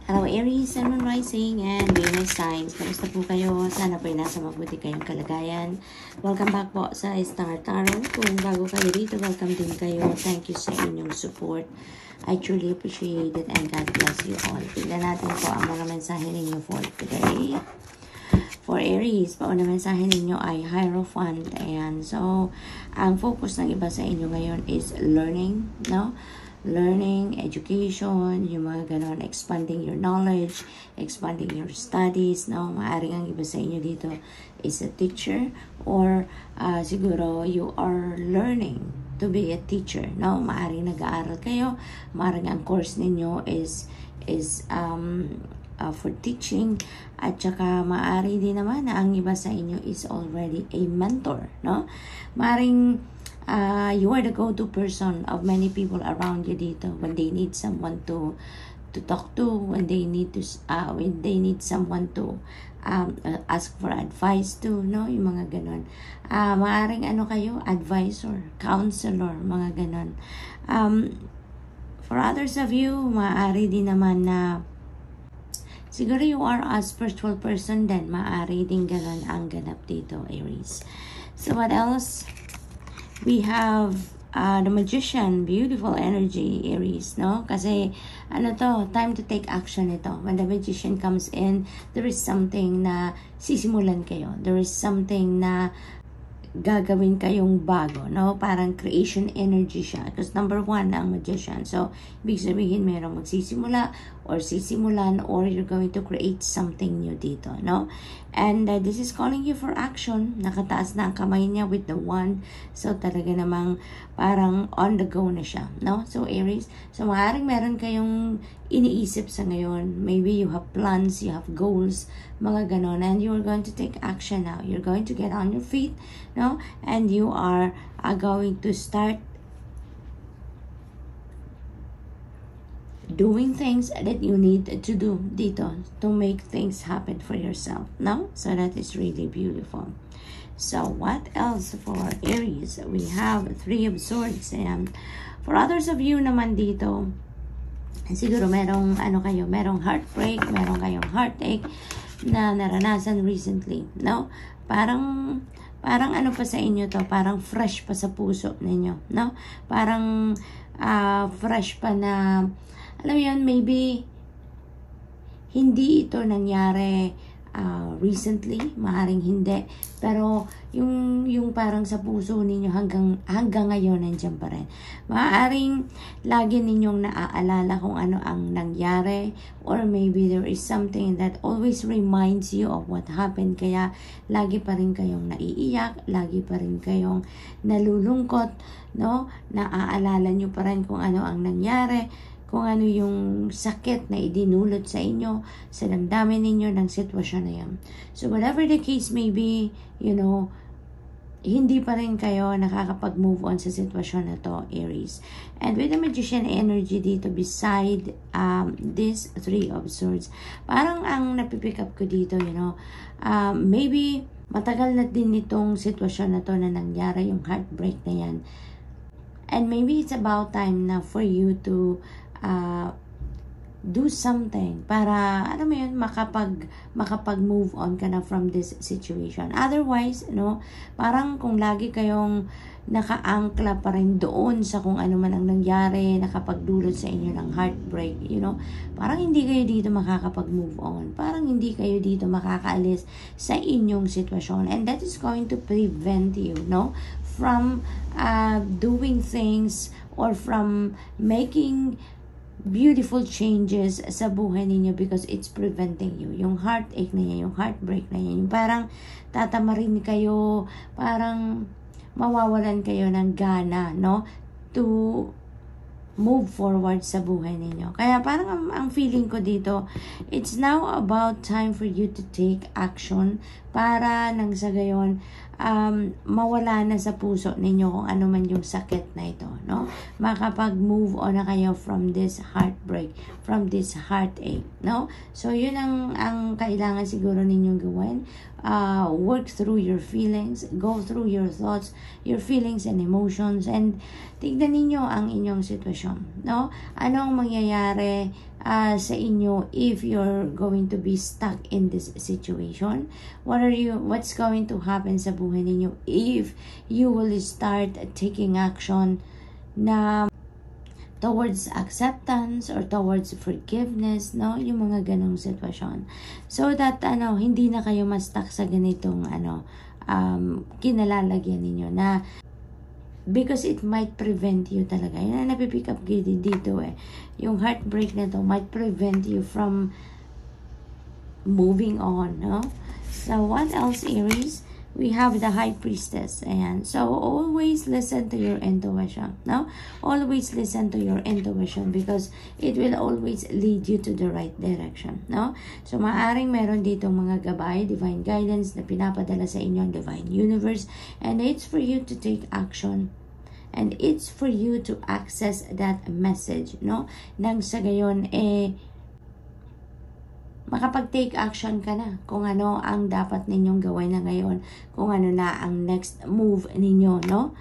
Hello Aries, Sun, Moon, Rising, and Venus signs. Kamusta po kayo? Sana po ay nasa mabuti kayong kalagayan. Welcome back po sa Star Tarot. Kung bago kayo dito, welcome din kayo. Thank you sa inyong support. I truly appreciate it and God bless you all. Tignan natin po ang mga mensahe ninyo for today. For Aries, pauna mensahe ninyo ay Hierophant. Ayan. So, ang focus ng iba sa inyo ngayon is learning, no? Learning, education, yung mga ganon, expanding your knowledge, expanding your studies, no? Maaring ang iba sa inyo dito is a teacher or siguro you are learning to be a teacher, no? Maaring nag-aaral kayo, maaring ang course ninyo is for teaching, at saka maaari din naman na ang iba sa inyo is already a mentor, no? Maaring you are the go-to person of many people around you dito when they need someone to talk to, when they need someone to ask for advice to, no? Yung mga ganon. Maaring ano kayo, advisor, counselor, mga ganon. For others of you, maaari din naman na siguro you are a spiritual person din, maaari din ganon ang ganap dito, Aries. So what else? We have the Magician, beautiful energy, Aries, no? Kasi, ano to, time to take action ito. When the Magician comes in, there is something na sisimulan kayo. There is something na gagawin kayong bago, no? Parang creation energy siya. Because number one, ang Magician. So, ibig sabihin, mayroong magsisimula or sisimulan or you're going to create something new dito, no? And this is calling you for action. Nakataas na ang kamay niya with the wand. So, talaga namang parang on the go na siya, no? So, Aries, so maaaring meron kayong iniisip sa ngayon. Maybe you have plans, you have goals, mga ganon, and you're going to take action now. You're going to get on your feet, no? And you are going to start doing things that you need to do dito to make things happen for yourself, no? So that is really beautiful. So what else for Aries? We have Three of Swords, and for others of you naman dito, siguro merong ano kayo, merong heartbreak, merong kayong heartache na naranasan recently, no? Parang ano pa sa inyo to, parang fresh pa sa puso ninyo, no? Parang fresh pa na, alam mo yun, maybe hindi ito nangyari recently, maaaring hindi, pero yung parang sa puso ninyo hanggang ngayon nandiyan pa rin. Maaaring lagi ninyong naaalala kung ano ang nangyari, or maybe there is something that always reminds you of what happened, kaya lagi pa rin kayong naiiyak, lagi pa rin kayong nalulungkot, no? Naaalala nyo pa rin kung ano ang nangyari, kung ano yung sakit na idinulot sa inyo, sa damdamin ninyo ng sitwasyon na yan. So whatever the case may be, you know, hindi pa rin kayo nakakapag-move on sa sitwasyon na to, Aries. And with the Magician energy dito, beside this Three of Swords, parang ang napipick up ko dito, you know, maybe matagal na din itong sitwasyon na to na nangyari, yung heartbreak na yan. And maybe it's about time na for you to do something para, ano mo yun, makapag-move on ka na from this situation. Otherwise, no, parang kung lagi kayong nakaangkla pa rin doon sa kung ano man ang nangyari, nakapagdulot sa inyo ng heartbreak, you know, parang hindi kayo dito makakapag-move on. Parang hindi kayo dito makakaalis sa inyong sitwasyon. And that is going to prevent you, no, from doing things or from making beautiful changes sa buhay ninyo, because it's preventing you. Yung heartache na yan, yung heartbreak na yan, yung parang tatamarin kayo, parang mawawalan kayo ng gana, no, to move forward sa buhay ninyo. Kaya parang ang feeling ko dito, it's now about time for you to take action para nang sa gayon mawala na sa puso ninyo kung ano man yung sakit na ito, no? Makapag-move on na kayo from this heartbreak, from this heartache, no? So, yun ang kailangan siguro ninyong gawin. Work through your feelings, go through your thoughts, your feelings and emotions, and tignan ninyo ang inyong sitwasyon, no? Anong mangyayari sa inyo if you're going to be stuck in this situation. What's going to happen sa buhay ninyo if you will start taking action na towards acceptance or towards forgiveness, no? Yung mga ganong sitwasyon. So that, hindi na kayo ma-stuck sa ganitong, kinalalagyan ninyo na because it might prevent you talaga. Yan na napipick up dito Yung heartbreak na to might prevent you from moving on, no? So, what else, Aries? We have the High Priestess. Ayan. So, always listen to your intuition, no? Always listen to your intuition because it will always lead you to the right direction, no? So, maaring meron dito mga gabay, divine guidance na pinapadala sa inyo ng divine universe, and it's for you to take action. And it's for you to access that message, no? Nang sa gayon, makapag-take action ka na kung ano ang dapat ninyong gawin na ngayon, kung ano na ang next move ninyo, no?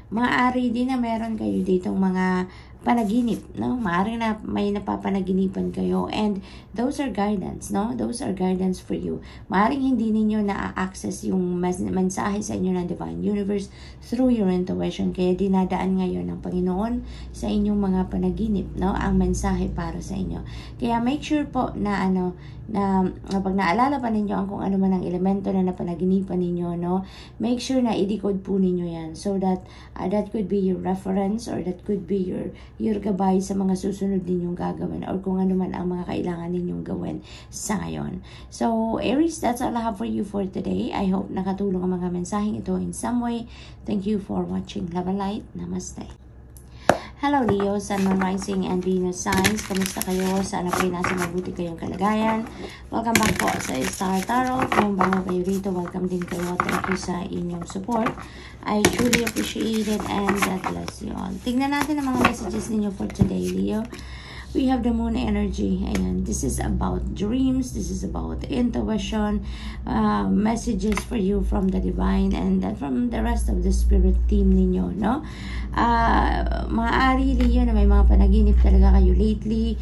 Maaari din na meron kayo ditong mga panaginip, no? Maaari na may napapanaginipan kayo, and those are guidance, no? Those are guidance for you. Maaring hindi ninyo na-access yung mensahe sa inyo ng divine universe through your intuition, kaya dinadaan ngayon ng Panginoon sa inyong mga panaginip, no? Ang mensahe para sa inyo. Kaya make sure po na na pag naalala pa ninyo ang kung ano man ang elemento na napanaginipan ninyo, no? Make sure na i-decode po ninyo yan so that that could be your reference or that could be your gabay sa mga susunod ninyong gagawin or kung ano man ang mga kailangan ninyong gawin sa ngayon. So, Aries, that's all I have for you for today. I hope nakatulong ang mga mensaheng ito in some way. Thank you for watching. Love and light. Namaste. Hello Leo, Sun, Moon, Rising, and Venus signs. Kamusta kayo? Sana po nasa mabuti kayong kalagayan. Welcome back po sa Star Tarot. Kung bago kayo rito, welcome din kayo. Thank you sa inyong support. I truly appreciate it and God bless you all. Tingnan natin ang mga messages ninyo for today, Leo. We have the moon energy. Ayan, this is about dreams. This is about intuition. Messages for you from the divine and from the rest of the spirit team ninyo, no? Maaari Leo na may mga panaginip talaga kayo lately.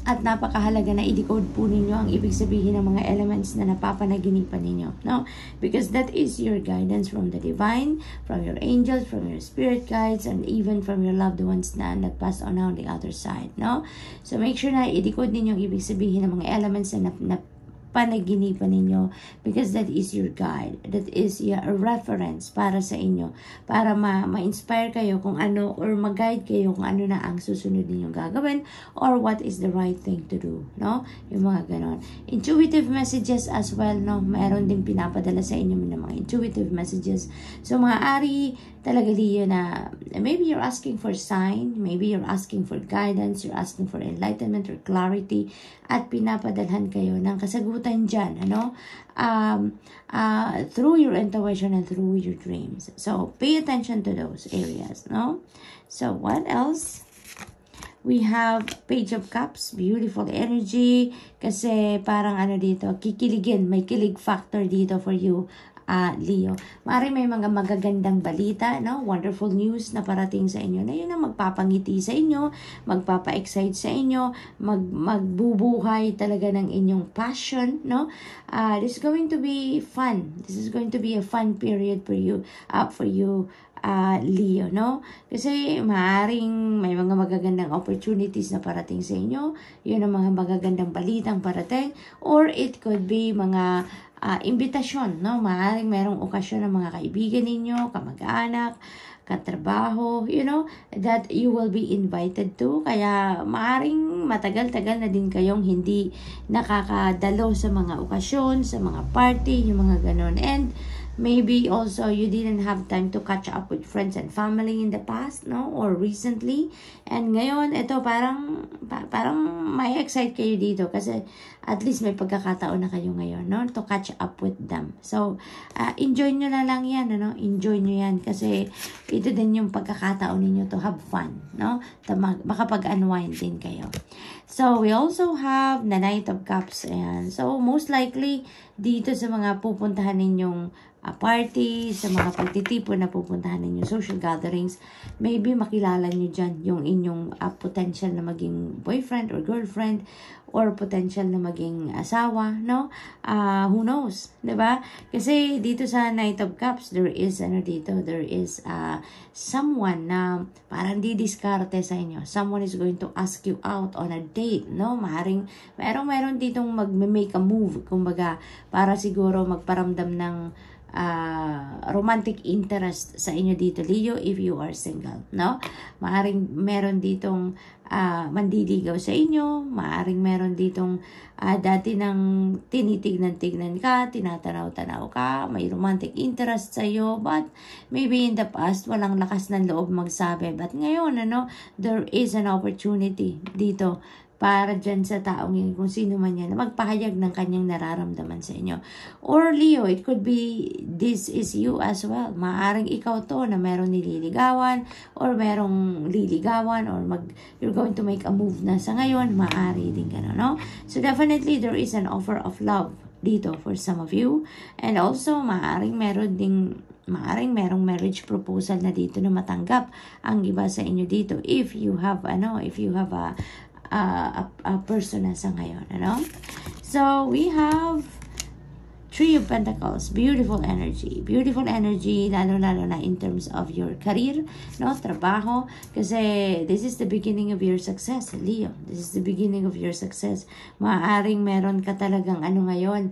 At napakahalaga na i-decode po ninyo ang ibig sabihin ng mga elements na napapanaginipan ninyo, no? Because that is your guidance from the divine, from your angels, from your spirit guides, and even from your loved ones na nag-pass on the other side, no? So make sure na i-decode ninyo ang ibig sabihin ng mga elements na panaginipan ninyo because that is your guide. That is your reference para sa inyo. Para ma-inspire kayo kung ano or mag-guide kayo kung ano na ang susunod ninyong gagawin or what is the right thing to do, no? Yung mga ganon. Intuitive messages as well, no? Meron din pinapadala sa inyo ng mga intuitive messages. So, maaari talaga Leo na maybe you're asking for sign, maybe you're asking for guidance, you're asking for enlightenment or clarity, at pinapadalhan kayo ng kasagutan dyan, through your intuition and through your dreams. So, pay attention to those areas, no? So, what else? We have Page of Cups, beautiful energy, kasi parang dito, kikiligin, may kilig factor dito for you, Leo. Maaari may mga magagandang balita, no? Wonderful news na parating sa inyo na yun ang magpapangiti sa inyo, magpapa-excite sa inyo, magbubuhay talaga ng inyong passion, no? This is going to be fun. This is going to be a fun period for you, Leo, no? Kasi maaaring may mga magagandang opportunities na parating sa inyo. Yun ang mga magagandang balitang parating. Or it could be mga imbitasyon, no? Maaaring merong okasyon ng mga kaibigan ninyo, kamag-anak, katrabaho, that you will be invited to. Kaya maaaring matagal-tagal na din kayong hindi nakakadalo sa mga okasyon, sa mga party, yung mga ganon. And maybe also you didn't have time to catch up with friends and family in the past, no? Or recently. And ngayon, ito parang may excite kayo dito kasi at least may pagkakataon na kayo ngayon, no? To catch up with them. So, enjoy nyo na lang yan, Enjoy nyo yan kasi ito din yung pagkakataon ninyo to have fun, no? Makapag-unwind din kayo. So, we also have the Knight of Cups. Ayan. So, most likely, dito sa mga pupuntahan ninyong party, sa mga pagtitipon na pupuntahan ninyo, social gatherings, maybe makilala nyo dyan yung inyong potential na maging boyfriend or girlfriend, or potential na maging asawa, no? Who knows, diba? Kasi dito sa Knight of Cups, there is someone na parang didiskarte sa inyo. Someone is going to ask you out on a date, no? Meron ditong mag-make a move, kumbaga, para siguro magparamdam ng romantic interest sa inyo dito, Leo, if you are single, no? Maaring meron ditong mandiligaw sa inyo, maaring meron ditong dati nang tinitignan-tignan ka, tinatanaw-tanaw ka, may romantic interest sa iyo, but maybe in the past walang lakas ng loob magsabi, but ngayon, there is an opportunity dito para dyan sa taong yun, kung sino man yan, na magpahayag ng kanyang nararamdaman sa inyo. Or Leo, it could be, this is you as well. Maaring ikaw to na meron nililigawan, or merong liligawan, or you're going to make a move na sa ngayon, maaari din gano'n, no? So definitely, there is an offer of love dito for some of you. And also, maaring merong marriage proposal na dito na matanggap ang iba sa inyo dito. If you have a person na sa ngayon, So, we have Three of Pentacles, beautiful energy, lalo na in terms of your career, no, trabaho, kasi this is the beginning of your success, Leo. This is the beginning of your success. Maaaring meron ka talagang ngayon,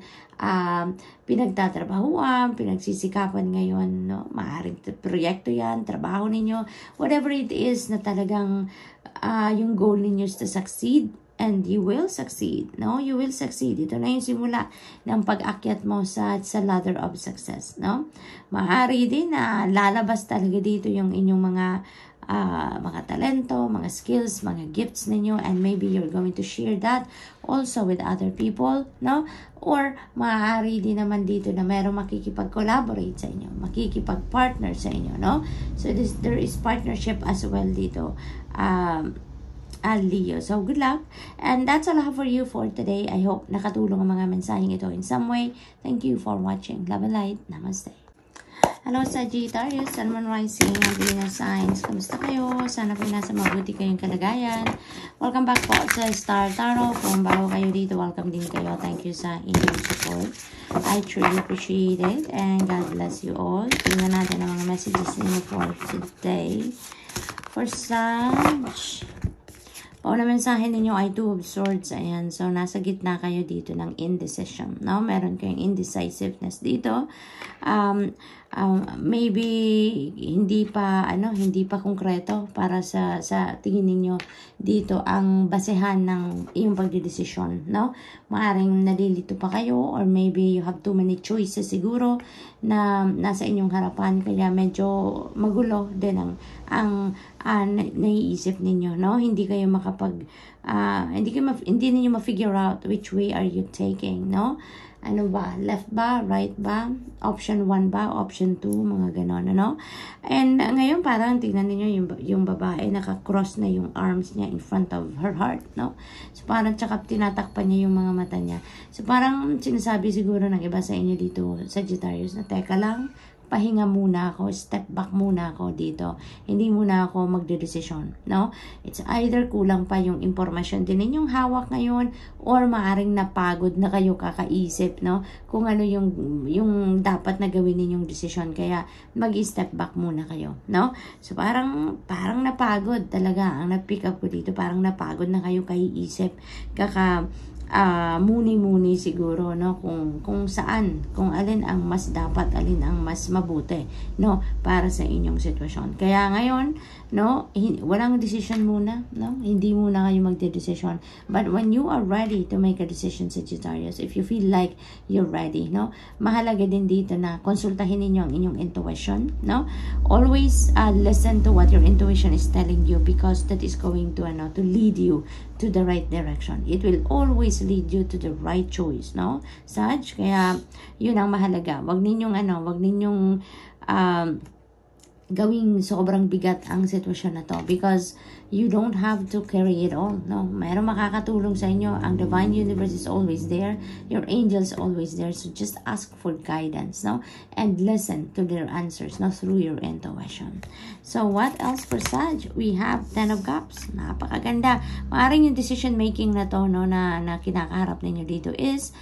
pinagtatrabahuan, pinagsisikapan ngayon, no? Maaaring proyekto yan, trabaho ninyo, whatever it is na talagang yung goal ninyo is to succeed. And you will succeed, no? You will succeed. Ito na yung simula ng pag-akyat mo sa ladder of success, no? Maaari din na lalabas talaga dito yung inyong mga talento, mga skills, mga gifts ninyo, and maybe you're going to share that also with other people, no? Or maaari din naman dito na merong makikipag-collaborate sa inyo, makikipag-partner sa inyo, no? So there is partnership as well dito. Leo. So, good luck. And that's all I have for you for today. I hope nakatulong ang mga mensaheng ito in some way. Thank you for watching. Love and light. Namaste. Hello, Sagittarius, Sun, Moon, Rising, and Venus signs. Kamusta kayo? Sana po nasa mabuti kayong kalagayan. Welcome back po sa Star Tarot. Kung bago kayo dito, welcome din kayo. Thank you sa inyong support. I truly appreciate it. And God bless you all. Tingnan natin ang mga messages ninyo for today. For Sag, pauna mensahe ninyo ay Two of Swords. Ayan. So, nasa gitna kayo dito ng indecision. No? Meron kayong indecisiveness dito. Maybe hindi pa konkreto para sa tingin ninyo dito ang basehan ng iyong pagdedesisyon, no? Maaring nalilito pa kayo, or maybe you have too many choices siguro na nasa inyong harapan, kaya medyo magulo din ang naiisip ninyo, no? Hindi kayo hindi ninyo ma-figure out which way are you taking, no? Ano ba? Left ba? Right ba? Option 1 ba? Option 2? Mga ganon, ano? And ngayon parang tingnan niyo yung babae, naka-cross na yung arms niya in front of her heart, no? So parang tsaka tinatakpan niya yung mga mata niya. So parang sinasabi siguro ng iba sa inyo dito, Sagittarius, na teka lang, pahinga muna ako, step back muna ako dito. Hindi muna ako magdedesisyon, no? It's either kulang pa yung impormasyon din ninyong hawak ngayon, or maaring napagod na kayo kakaisip, no? Kung ano yung dapat na gawin ninyong desisyon, kaya mag-step back muna kayo, no? So parang napagod talaga ang na-pick up ko dito, parang napagod na kayo kaiisip, muni-muni siguro, no, kung alin ang mas dapat, alin ang mas mabuti, no, para sa inyong sitwasyon. Kaya ngayon, no, walang decision muna, no, hindi muna kayo magde-decision. But when you are ready to make a decision, Sagittarius, if you feel like you're ready, no, mahalaga din dito na konsultahin ninyo ang inyong intuition, no. Always listen to what your intuition is telling you, because that is going to lead you to the right direction. It will always lead you to the right choice, no? Sag, kaya yun ang mahalaga. Wag ninyong gawing sobrang bigat ang sitwasyon na to because you don't have to carry it all, no? Mayroong makakatulong sa inyo. Ang divine universe is always there. Your angels always there. So just ask for guidance, no? And listen to their answers, no? Through your intuition. So what else for Sag? We have 10 of Cups. Napakaganda. Maaring yung decision making na to, no, na kinakaharap ninyo dito is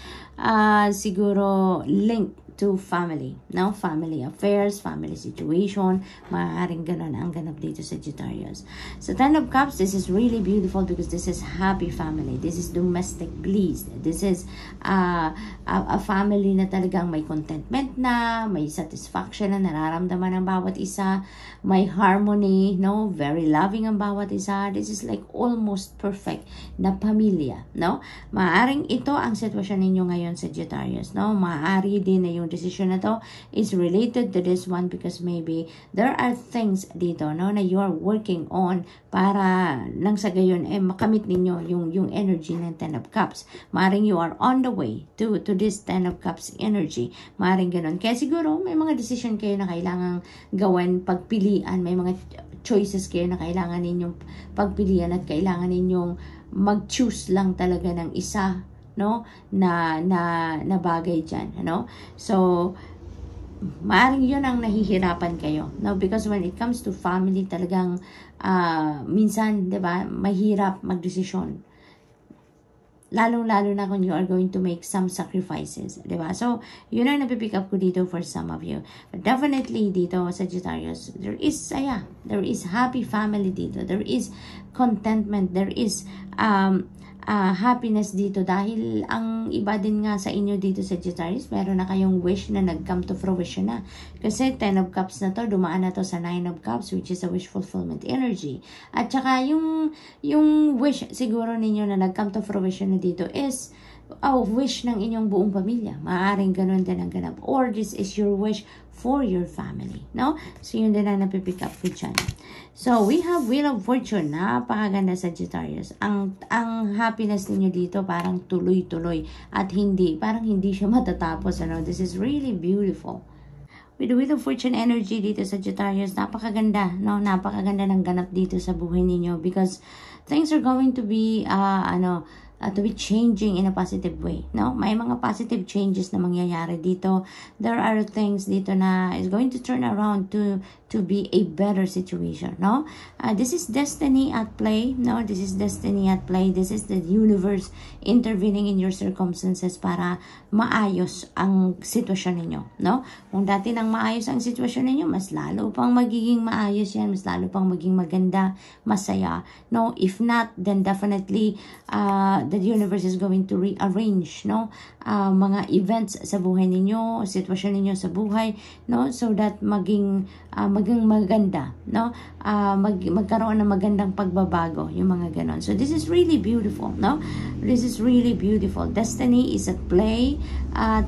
siguro linked to family, no? Family affairs, family situation, maaaring ganun ang ganap dito sa Sagittarius. So 10 of Cups, this is really beautiful because this is happy family. This is domestic bliss. This is a family na talagang may contentment na, may satisfaction na nararamdaman ng bawat isa, may harmony, no? Very loving ang bawat isa. This is like almost perfect na pamilya, no? Maaaring ito ang sitwasyon ninyo ngayon sa Sagittarius, no? Maaari din na yung decision na to is related to this one because maybe there are things dito, no, na you are working on para nang sa gayon makamit ninyo yung energy ng 10 of Cups. Maaring you are on the way to this 10 of Cups energy. Maaring ganun. Kaya siguro may mga decision kayo na kailangang gawin, pagpilian, may mga choices kayo na kailangan ninyong pagpilian at kailangan ninyong mag-choose lang talaga ng isa, no, na bagay dyan, ano? So maaring yun ang nahihirapan kayo, no? Because when it comes to family, talagang minsan, diba, mahirap magdesisyon, lalong-lalo na kung you are going to make some sacrifices, diba? So yun ang napipick up ko dito for some of you. But definitely dito, Sagittarius, there is happy family dito, there is contentment, there is happiness dito dahil ang iba din nga sa inyo dito sa Sagittarius, meron na kayong wish na nag-come to fruition na. Kasi 10 of Cups na to, dumaan na to sa 9 of Cups, which is a wish fulfillment energy. At saka yung wish siguro ninyo na nag-come to fruition na dito is wish ng inyong buong pamilya. Maaaring ganun din ang ganap. Or this is your wish for your family, no? So yun din ang napipick up ko dyan. So we have Wheel of Fortune. Napakaganda sa Sagittarius. Ang happiness ninyo dito parang tuloy-tuloy at parang hindi siya matatapos, ano? This is really beautiful. With the Wheel of Fortune energy dito sa Sagittarius, napakaganda, no? Napakaganda ng ganap dito sa buhay ninyo because things are going to be to be changing in a positive way, no? May mga positive changes na mangyayari dito. There are things dito na is going to turn around to be a better situation, no? This is destiny at play, no? This is destiny at play. This is the universe intervening in your circumstances para maayos ang sitwasyon ninyo, no? Kung dati nang maayos ang sitwasyon ninyo, mas lalo pang magiging maayos yan, mas lalo pang maging maganda, masaya, no? If not, then definitely the universe is going to rearrange, no, mga events sa buhay ninyo, sitwasyon ninyo sa buhay, no, so that maging maganda, no, magkaroon ng magandang pagbabago, yung mga ganon. So this is really beautiful, no? This is really beautiful. Destiny is at play.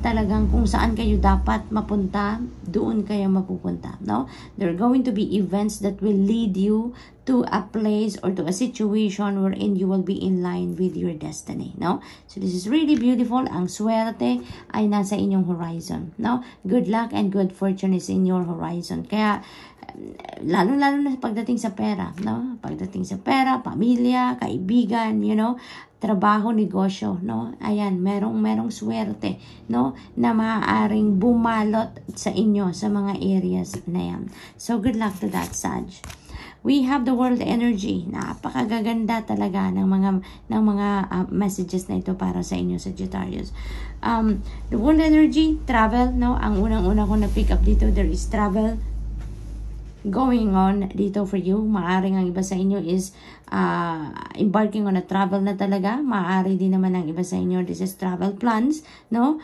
Talagang kung saan kayo dapat mapunta, doon kayo mapupunta, no? There are going to be events that will lead you to a place or to a situation wherein you will be in line with your destiny, no? So this is really beautiful. Ang swerte ay nasa inyong horizon, no? Good luck and good fortune is in your horizon. Kaya lalo-lalo na pagdating sa pera, no? Pagdating sa pera, pamilya, kaibigan, you know, trabaho, negosyo, no? Ayan, merong swerte, no? Na maaaring bumalot sa inyo sa mga areas na yan. So good luck to that, Sag. We have the world energy. Napakagaganda talaga ng mga messages na ito para sa inyo, Sagittarius. The world energy, travel, no? Ang unang-una ko na pick up dito, there is travel going on dito for you. Maaring ang iba sa inyo is embarking on a travel na talaga. Maaari din naman ang iba sa inyo, this is travel plans, no?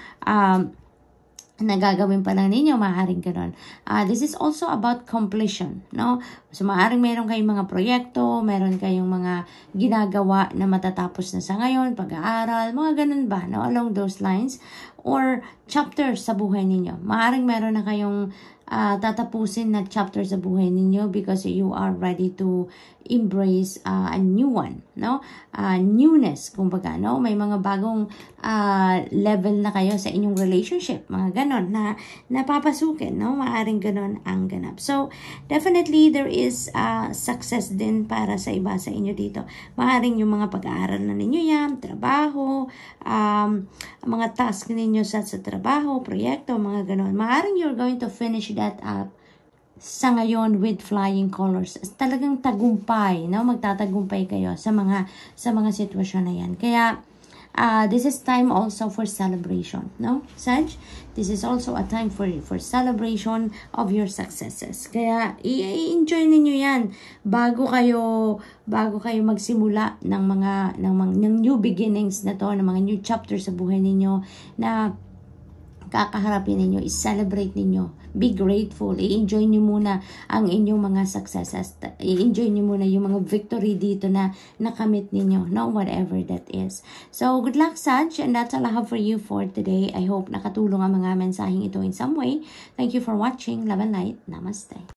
Nagagawin pa lang ninyo, maaaring gano'n. This is also about completion, no? So, maaaring meron kayong mga proyekto, meron kayong mga ginagawa na matatapos na sa ngayon, pag-aaral, mga ganun ba, no? Along those lines. Or chapters sa buhay ninyo. Maaaring meron na kayong tatapusin na chapter sa buhay ninyo because you are ready to embrace a new one, no? Newness, kumbaga, no? May mga bagong level na kayo sa inyong relationship, mga ganon na napapasukin, no? Maaring ganon ang ganap. So, definitely there is success din para sa iba sa inyo dito. Maaring yung mga pag-aaral na ninyo yan, trabaho, mga task ninyo sa trabaho, proyekto, mga ganon. Maaring you're going to finish that up sa ngayon with flying colors. Talagang tagumpay, no? Magtatagumpay kayo sa mga sitwasyon na yan. Kaya this is time also for celebration, no? Sag, this is also a time for celebration of your successes. Kaya i-enjoy ninyo yan bago kayo magsimula ng new beginnings na to, ng mga new chapters sa buhay ninyo na kakaharapin ninyo, i-celebrate ninyo, be grateful, i-enjoy nyo muna ang inyong mga successes, i-enjoy nyo muna yung mga victory dito na nakamit ninyo, no, whatever that is. So, good luck, Sag, and that's all I have for you for today. I hope nakatulong ang mga mensaheng ito in some way. Thank you for watching. Love and light. Namaste.